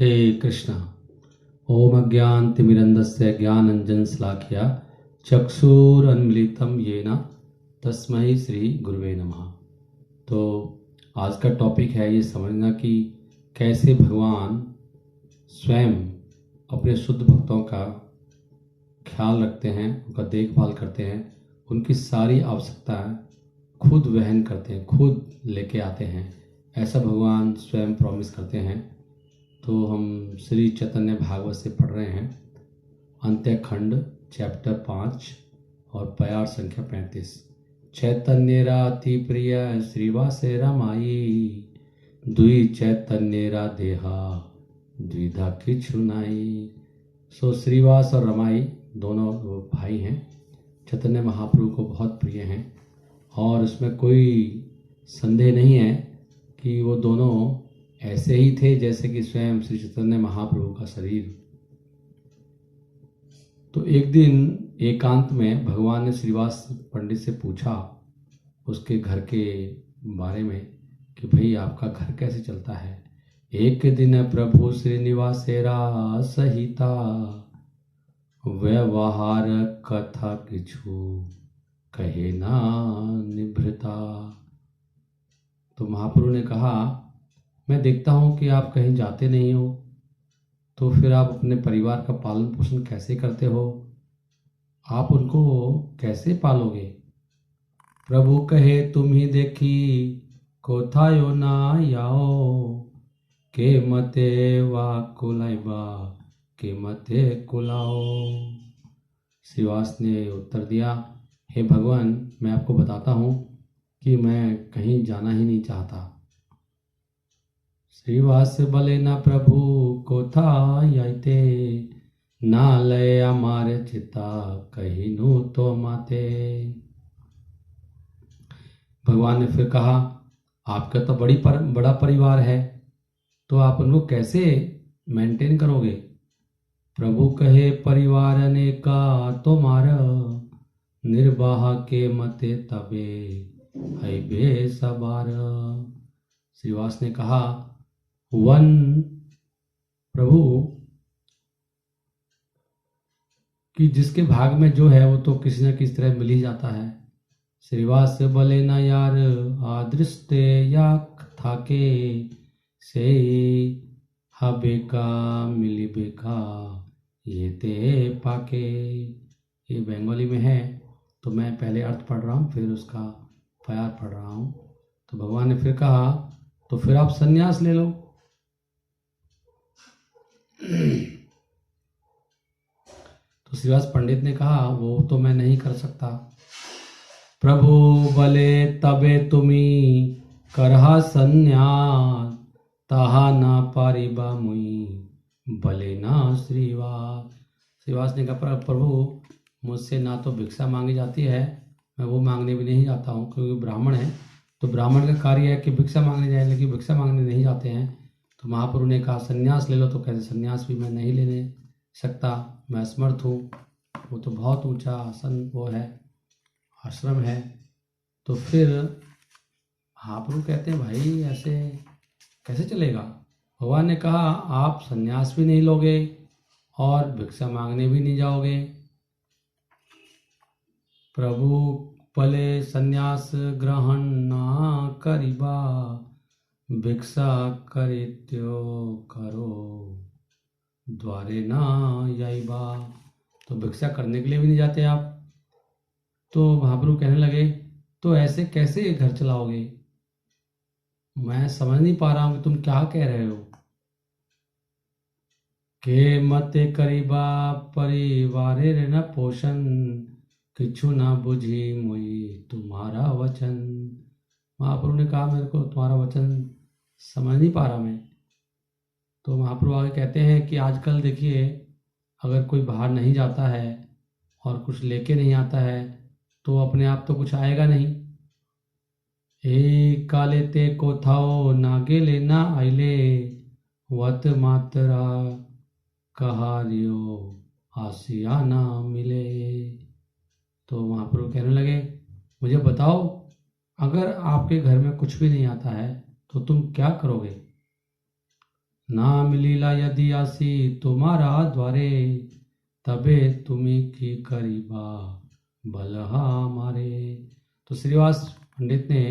हे कृष्ण। ओम अज्ञानतिमिरन्धस्य ज्ञानाञ्जनशलाकया चक्षुरुन्मीलितं येन तस्मै श्री गुरुवे नमः। तो आज का टॉपिक है ये समझना कि कैसे भगवान स्वयं अपने शुद्ध भक्तों का ख्याल रखते हैं, उनका देखभाल करते हैं, उनकी सारी आवश्यकताएं खुद वहन करते हैं, खुद लेके आते हैं। ऐसा भगवान स्वयं प्रॉमिस करते हैं। तो हम श्री चैतन्य भागवत से पढ़ रहे हैं अंत्य खंड चैप्टर 5 और प्यार संख्या 35। चैतन्य राति प्रिय श्रीवासे रमाई, दुई चैतन्य रा देहा द्विधा किछु नाई। सो श्रीवास और रमाई दोनों भाई हैं, चैतन्य महाप्रभु को बहुत प्रिय हैं और उसमें कोई संदेह नहीं है कि वो दोनों ऐसे ही थे जैसे कि स्वयं श्री चैतन्य महाप्रभु का शरीर। तो एक दिन एकांत में भगवान ने श्रीवास पंडित से पूछा उसके घर के बारे में कि भाई आपका घर कैसे चलता है। एक दिन प्रभु श्रीनिवासेरा सहिता, व्यवहार कथा किछु कहे ना निभृता। तो महाप्रभु ने कहा, मैं देखता हूँ कि आप कहीं जाते नहीं हो, तो फिर आप अपने परिवार का पालन पोषण कैसे करते हो? आप उनको कैसे पालोगे? प्रभु कहे तुम ही देखी कोथायो ना याओ, के मते वा कुलाइबा के मते कुलाओ। श्रीवास ने उत्तर दिया, हे भगवान, मैं आपको बताता हूँ कि मैं कहीं जाना ही नहीं चाहता। श्रीवास बले ना प्रभु कोथा याइते, ना लय अमार चिता कहिनु तो माते। भगवान ने फिर कहा, आपका तो बड़ा परिवार है, तो आप उनको कैसे मेंटेन करोगे? प्रभु कहे परिवार ने का तुम्हार, निर्वाह के मते तबे है बे सबार। श्रीवास ने कहा, वन प्रभु कि जिसके भाग में जो है वो तो किसी न किसी तरह मिल ही जाता है। श्रीवास बले ना यार आदृष्टे या थाके, से हबे का मिली बेका ये ते पाके। ये बंगाली में है, तो मैं पहले अर्थ पढ़ रहा हूँ फिर उसका प्यार पढ़ रहा हूँ। तो भगवान ने फिर कहा, तो फिर आप संन्यास ले लो। तो श्रीवास पंडित ने कहा, वो तो मैं नहीं कर सकता। प्रभु बले तबे तुम्ही करहा संन्यास, ताहा ना पारिबा मुई भले ना श्रीवास। श्रीवास ने कहा, प्रभु मुझसे ना तो भिक्षा मांगी जाती है, मैं वो मांगने भी नहीं जाता हूँ, क्योंकि ब्राह्मण है तो ब्राह्मण का कार्य है कि भिक्षा मांगने जाए, लेकिन भिक्षा मांगने नहीं जाते हैं। तो महाप्रभु ने कहा संन्यास ले लो, तो कहते संन्यास भी मैं नहीं लेने सकता, मैं असमर्थ हूँ, वो तो बहुत ऊंचा आसन वो है, आश्रम है। तो फिर महाप्रभु कहते हैं, भाई ऐसे कैसे चलेगा? भगवान ने कहा, आप संन्यास भी नहीं लोगे और भिक्षा मांगने भी नहीं जाओगे। प्रभु पले संन्यास ग्रहण ना करिबा, भिक्षा करित्यो करो द्वारे ना याइबा। तो भिक्षा करने के लिए भी नहीं जाते आप। तो महाप्रभु कहने लगे, तो ऐसे कैसे घर चलाओगे? मैं समझ नहीं पा रहा हूं कि तुम क्या कह रहे हो। के मते करीबा परिवारे रे न पोषण, किछु ना बुझी मुई तुम्हारा वचन। महाप्रभु ने कहा, मेरे को तुम्हारा वचन समझ नहीं पा रहा मैं। तो महाप्रभु आगे कहते हैं कि आजकल देखिए, अगर कोई बाहर नहीं जाता है और कुछ लेके नहीं आता है तो अपने आप तो कुछ आएगा नहीं। ए काले ते कोथाओ नागे ले ना आइले, वत मात्रा कहारियो आसिया ना मिले। तो महाप्रभु कहने लगे, मुझे बताओ, अगर आपके घर में कुछ भी नहीं आता है तो तुम क्या करोगे? नाम लीला यदि आसी तुम्हारा द्वारे, तबे तुम्ही की करीबा बलहा मारे। तो श्रीवास पंडित ने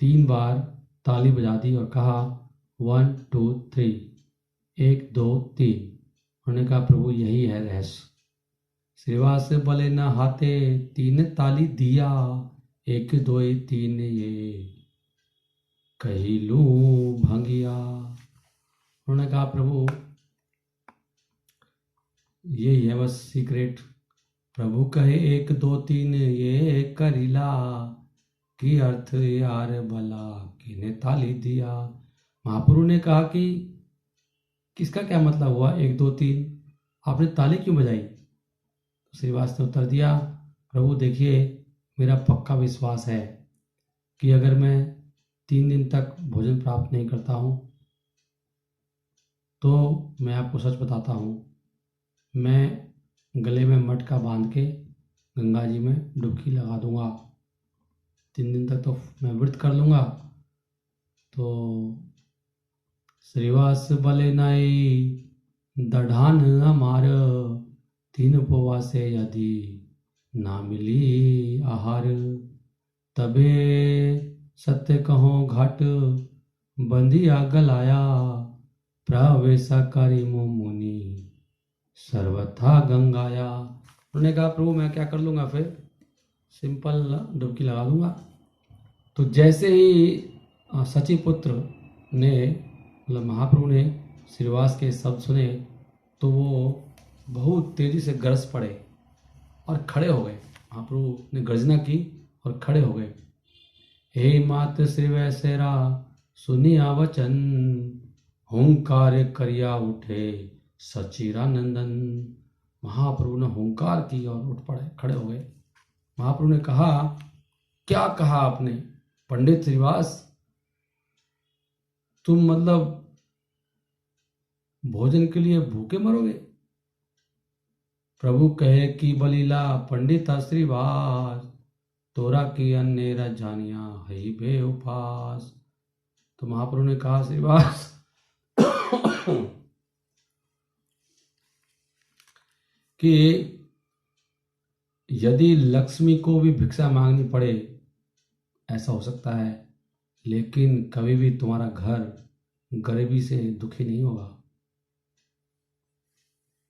3 बार ताली बजा दी और कहा 1 2 3, 1 2 3। उन्होंने कहा प्रभु यही है रहस्य। श्रीवास बोले न हाथे 3 ताली दिया, 1 2 3 ये कही लूं भंगिया। उन्होंने कहा प्रभु यही है बस सीक्रेट। प्रभु कहे 1 2 3 ये करीला, की अर्थ यार भला किने ताली दिया। महाप्रभु ने कहा कि किसका क्या मतलब हुआ 1 2 3, आपने ताली क्यों बजाई? श्रीवास ने उत्तर दिया प्रभु देखिए मेरा पक्का विश्वास है कि अगर मैं 3 दिन तक भोजन प्राप्त नहीं करता हूँ तो मैं आपको सच बताता हूँ, मैं गले में मटका बांध के गंगा जी में डुबकी लगा दूंगा। 3 दिन तक तो मैं व्रत कर लूँगा। तो श्रीवास बले नाई दढ़ान हमार, 3 उपवासे यदि ना मिली आहार, तबे सत्य कहो घाट बंदिया गलाया, प्रवेशाकारी मुनि सर्वथा गंगाया। उन्होंने कहा प्रभु मैं क्या कर लूँगा, फिर सिंपल डुबकी लगा दूंगा। तो जैसे ही सचिपुत्र ने मतलब महाप्रभु ने श्रीवास के शब्द सुने तो वो बहुत तेजी से गरज पड़े और खड़े हो गए। महाप्रभु ने गर्जना की और खड़े हो गए। हे मात श्री वैसेरा सुनिया वचन, हुंकार करिया उठे सचिरानंदन। महाप्रभु ने हुंकार की और उठ पड़े, खड़े हो गए। महाप्रभु ने कहा क्या कहा आपने पंडित श्रीवास, तुम मतलब भोजन के लिए भूखे मरोगे? प्रभु कहे कि बलीला पंडित श्रीवास, तोरा की अन्नेरा जानिया हई बे उपास। तो महाप्रभु ने कहा श्रीवास कि यदि लक्ष्मी को भी भिक्षा मांगनी पड़े ऐसा हो सकता है, लेकिन कभी भी तुम्हारा घर गरीबी से दुखी नहीं होगा।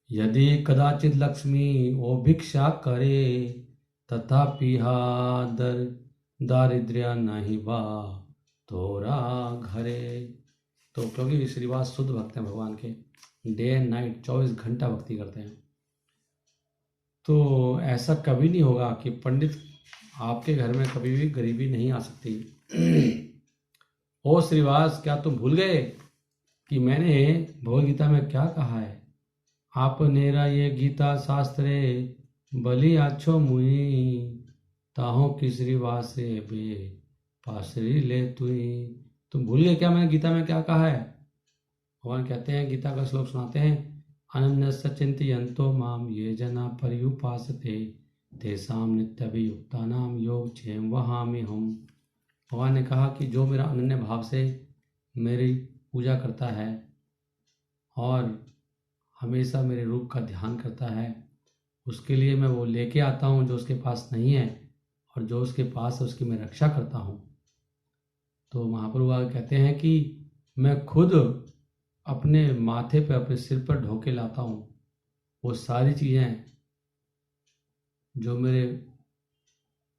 यदि कदाचित लक्ष्मी वो भिक्षा करे, तथापि दारिद्र्य नहीं बा तोरा घरे। तो क्योंकि श्रीवास शुद्ध भक्त हैं भगवान के, डे एंड नाइट 24 घंटा भक्ति करते हैं, तो ऐसा कभी नहीं होगा कि पंडित आपके घर में कभी भी गरीबी नहीं आ सकती। ओ श्रीवास क्या तुम भूल गए कि मैंने भगवद गीता में क्या कहा है? आप नेरा ये गीता शास्त्रे बलि आछो मुई, ताहो की श्रीवास बे पासरी ले तुई। तुम भूल गए क्या मैंने गीता में क्या कहा है? भगवान कहते हैं, गीता का श्लोक सुनाते हैं, अनन्यस्य चिंतयन्तो माम ये जना पर्युपासते, तेषां नित्यभियुक्तानां योगक्षेम वहामि हम। भगवान ने कहा कि जो मेरा अनन्य भाव से मेरी पूजा करता है और हमेशा मेरे रूप का ध्यान करता है, उसके लिए मैं वो लेके आता हूँ जो उसके पास नहीं है, और जो उसके पास है उसकी मैं रक्षा करता हूँ। तो महाप्रभु आगे कहते हैं कि मैं खुद अपने माथे पर अपने सिर पर ढोके लाता हूँ वो सारी चीज़ें जो मेरे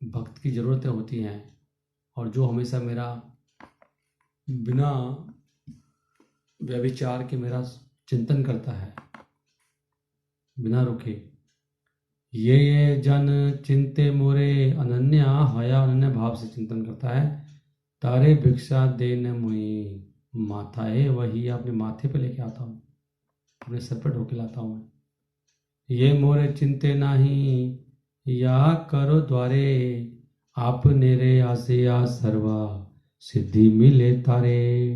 भक्त की ज़रूरतें होती हैं, और जो हमेशा मेरा बिना व्यभिचार के मेरा चिंतन करता है बिना रुके। ये जन चिंते मोरे अनन्या हया, अनन्य भाव से चिंतन करता है, तारे भिक्षा देन मुई माथा है वही, अपने माथे पे लेके आता हूँ, अपने सर पे ढोके लाता हूँ। ये मोरे चिंते नाही या करो द्वारे, आप नेरे आसे या सर्वा सिद्धि मिले तारे।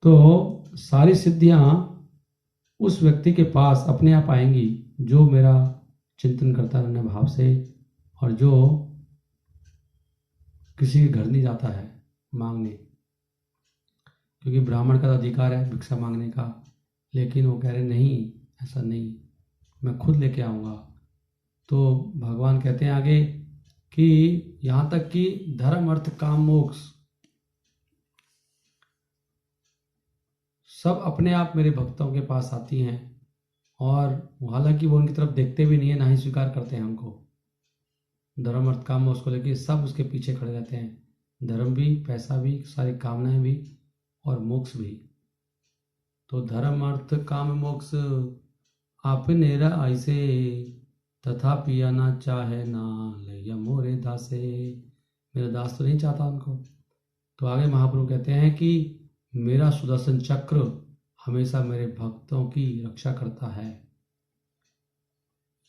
तो सारी सिद्धियां उस व्यक्ति के पास अपने आप आएंगी जो मेरा चिंतन करता रहने भाव से, और जो किसी के घर नहीं जाता है मांगने। क्योंकि ब्राह्मण का अधिकार है भिक्षा मांगने का, लेकिन वो कह रहे नहीं, ऐसा नहीं, मैं खुद लेके आऊँगा। तो भगवान कहते हैं आगे कि यहाँ तक कि धर्म अर्थ काम मोक्ष सब अपने आप मेरे भक्तों के पास आती हैं, और हालांकि वो उनकी तरफ देखते भी नहीं है, ना ही स्वीकार करते हैं हमको। धर्म अर्थ काम मोक्ष को लेके सब उसके पीछे खड़े रहते हैं, धर्म भी, पैसा भी, सारी कामनाएं भी और मोक्ष भी। तो धर्म अर्थ काम मोक्ष आपने ऐसे तथा पिया ना चाहे ना लैया मोरे दासे। मेरा दास तो नहीं चाहता उनको। तो आगे महाप्रभु कहते हैं कि मेरा सुदर्शन चक्र हमेशा मेरे भक्तों की रक्षा करता है।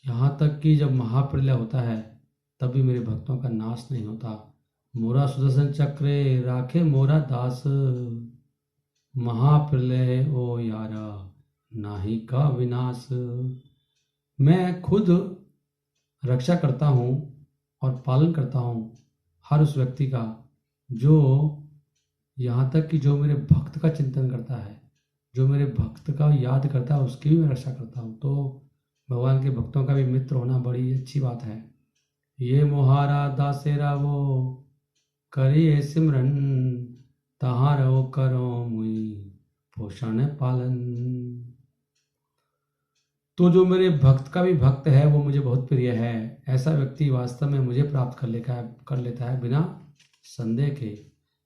यहाँ तक कि जब महाप्रलय होता है तब भी मेरे भक्तों का नाश नहीं होता। मोरा सुदर्शन चक्र राखे मोरा दास, महाप्रलय ओ यारा नाही का विनाश। मैं खुद रक्षा करता हूँ और पालन करता हूँ हर उस व्यक्ति का जो, यहाँ तक कि जो मेरे भक्त का चिंतन करता है, जो मेरे भक्त का याद करता है, उसकी भी मैं रक्षा करता हूँ। तो भगवान के भक्तों का भी मित्र होना बड़ी अच्छी बात है। ये मोहारा दासेरा वो करिए सिमरन, तहार वो करो मुई पोषण पालन। तो जो मेरे भक्त का भी भक्त है वो मुझे बहुत प्रिय है। ऐसा व्यक्ति वास्तव में मुझे प्राप्त कर लेता है बिना संदेह के।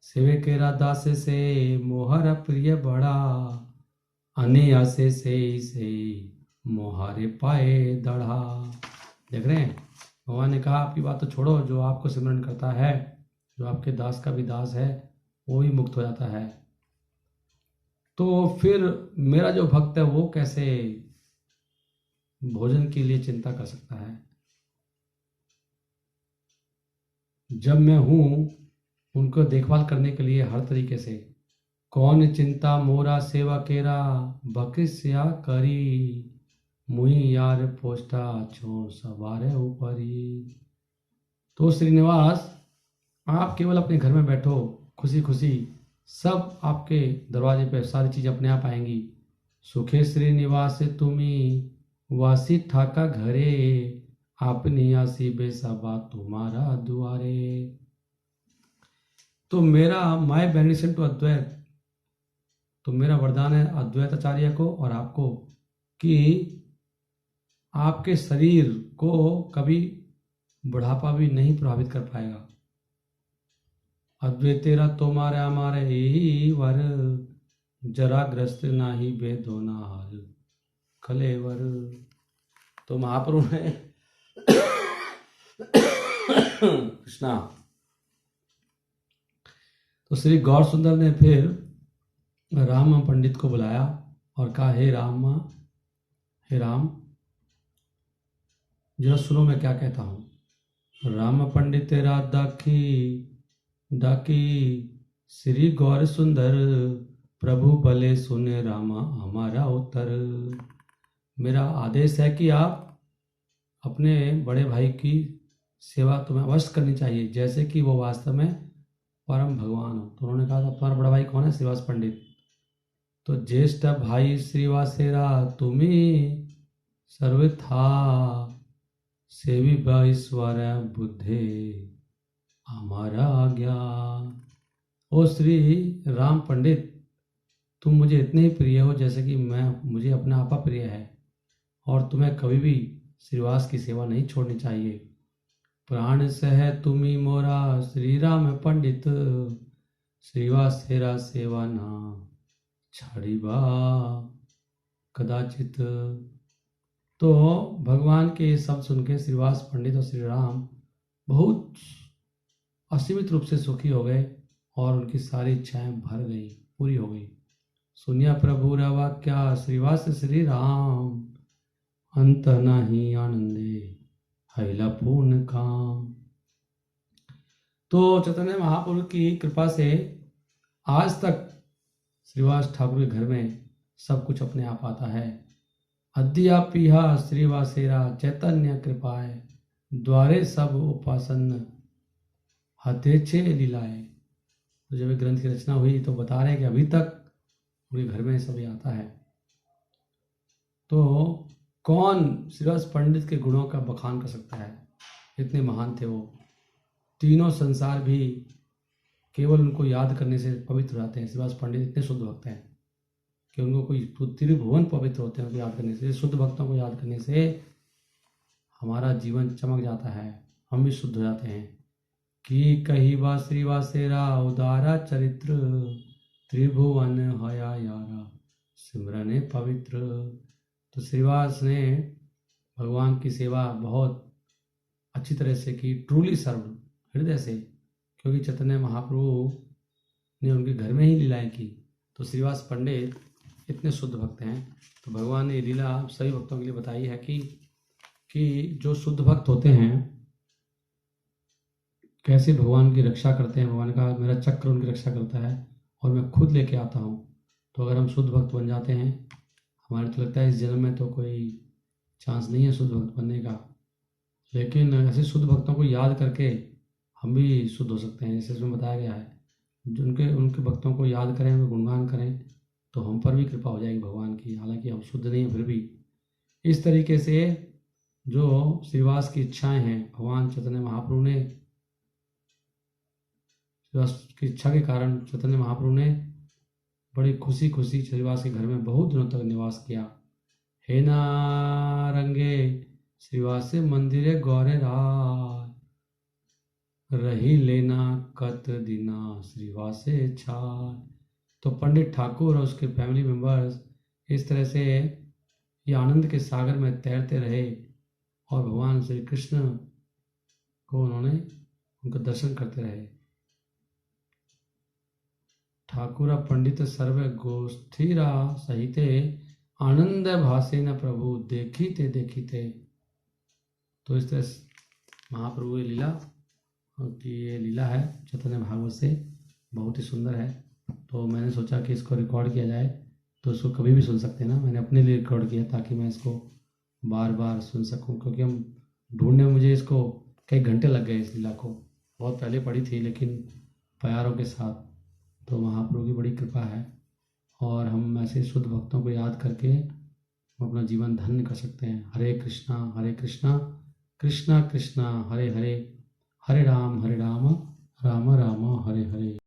सेवे के दास से मोहर प्रिय बड़ा, अने से मोहारे पाए दढ़ा। देख रहे हैं, भगवान ने कहा आपकी बात तो छोड़ो, जो आपको सिमरन करता है, जो आपके दास का भी दास है, वो भी मुक्त हो जाता है। तो फिर मेरा जो भक्त है वो कैसे भोजन के लिए चिंता कर सकता है, जब मैं हूं उनको देखभाल करने के लिए हर तरीके से। कौन चिंता मोरा सेवा केरा, बकिस्या करी मुई यार पोस्टा छो सवारे ऊपरी। तो श्रीनिवास आप केवल अपने घर में बैठो खुशी खुशी, सब आपके दरवाजे पे सारी चीज अपने आप आएंगी। सुखे श्रीनिवास तुम्ही वासी ठाका घरे, आपनी आसी बेसबा तुम्हारा दुआरे। तो मेरा माय बेनिशन टू अद्वैत, तो मेरा वरदान है अद्वैत आचार्य को और आपको कि आपके शरीर को कभी बुढ़ापा भी नहीं प्रभावित कर पाएगा। अद्वैत तेरा तुम्हारे हमारे ही वर, जरा ग्रस्त नाही बेदो नाल खलेवर। तो महाप्रभु ने कृष्णा, तो श्री गौर सुंदर ने फिर राम पंडित को बुलाया और कहा हे राम जरा सुनो मैं क्या कहता हूं। राम पंडित तेरा डाकी श्री गौर सुंदर, प्रभु भले सुने रामा हमारा उत्तर। मेरा आदेश है कि आप अपने बड़े भाई की सेवा तुम्हें अवश्य करनी चाहिए, जैसे कि वो वास्तव में परम भगवान हो। तो उन्होंने कहा था तुम्हारा बड़ा भाई कौन है? श्रीवास पंडित। तो ज्येष्ठ भाई श्रीवासेरा तुम्हें सर्वथा, सेवी ईश्वर बुद्धे हमारा आज्ञा। ओ श्री राम पंडित, तुम मुझे इतने ही प्रिय हो जैसे कि मुझे अपना आपा प्रिय है, और तुम्हें कभी भी श्रीवास की सेवा नहीं छोड़नी चाहिए। प्राण सह तुम्ही मोरा श्री राम पंडित, श्रीवास तेरा सेवा ना छाड़ीबा कदाचित। तो भगवान के ये शब्द सुन के श्रीवास पंडित और श्री राम बहुत असीमित रूप से सुखी हो गए और उनकी सारी इच्छाएं भर गई, पूरी हो गई। सुनिया प्रभु रा वाक्या श्रीवास श्री राम, अंत नहीं आनंदे हैला पूर्ण काम। तो चैतन्य महाप्रभु की कृपा से आज तक श्रीवास ठाकुर के घर में सब कुछ अपने आप आता है। अद्यापिहा श्रीवासेरा चैतन्य कृपाए, द्वारे सब उपासन हते छे लीलाए। तो जब ये ग्रंथ की रचना हुई तो बता रहे हैं कि अभी तक उनके घर में सब ये आता है। तो कौन श्रीवास पंडित के गुणों का बखान कर सकता है, इतने महान थे वो। तीनों संसार भी केवल उनको याद करने से पवित्र हो जाते हैं। श्रीवास पंडित इतने शुद्ध भक्त हैं कि उनको कोई त्रिभुवन पवित्र होते हैं उनको याद करने से। शुद्ध भक्तों को याद करने से हमारा जीवन चमक जाता है, हम भी शुद्ध हो जाते हैं। कि कही बा श्रीवासेरा उदारा चरित्र, त्रिभुवन हया यारा सिमरने पवित्र। तो श्रीवास ने भगवान की सेवा बहुत अच्छी तरह से की, ट्रूली सर्व, हृदय से, क्योंकि चैतन्य महाप्रभु ने उनके घर में ही लीलाएं की। तो श्रीवास पंडित इतने शुद्ध भक्त हैं। तो भगवान ने लीला सभी भक्तों के लिए बताई है कि जो शुद्ध भक्त होते हैं कैसे भगवान की रक्षा करते हैं। भगवान का मेरा चक्र उनकी रक्षा करता है और मैं खुद लेके आता हूँ। तो अगर हम शुद्ध भक्त बन जाते हैं, हमारे तो लगता है इस जन्म में तो कोई चांस नहीं है शुद्ध भक्त बनने का, लेकिन ऐसे शुद्ध भक्तों को याद करके हम भी शुद्ध हो सकते हैं। जैसे इसमें बताया गया है, जो उनके भक्तों को याद करें, उनके गुणगान करें तो हम पर भी कृपा हो जाएगी भगवान की, हालांकि हम शुद्ध नहीं हैं फिर भी। इस तरीके से जो श्रीवास की इच्छाएं हैं, भगवान चैतन्य महाप्रभु ने, श्रीवास की इच्छा के कारण चैतन्य महाप्रभु ने बड़ी खुशी खुशी श्रीवास के घर में बहुत दिनों तक निवास किया। हे नारंगे श्रीवास मंदिर गौरे राय, रही लेना कत दिना श्रीवासे छाय। तो पंडित ठाकुर और उसके फैमिली मेंबर्स इस तरह से ये आनंद के सागर में तैरते रहे और भगवान श्री कृष्ण को उन्होंने उनका दर्शन करते रहे। ठाकुर पंडित सर्व गोष्ठीरा सहिते, आनंद भासे न प्रभु देखीते देखीते। तो इस तरह महाप्रभु की लीला की ये लीला है चैतन्य भागवत से, बहुत ही सुंदर है। तो मैंने सोचा कि इसको रिकॉर्ड किया जाए, तो इसको कभी भी सुन सकते हैं ना। मैंने अपने लिए रिकॉर्ड किया ताकि मैं इसको बार बार सुन सकूं, क्योंकि हम ढूंढने में मुझे इसको कई घंटे लग गए। इस लीला को बहुत पहले पढ़ी थी लेकिन प्यारों के साथ। तो महाप्रभु की बड़ी कृपा है और हम ऐसे शुद्ध भक्तों को याद करके हम अपना जीवन धन्य कर सकते हैं। हरे कृष्णा कृष्णा कृष्णा हरे हरे, हरे राम राम राम हरे हरे।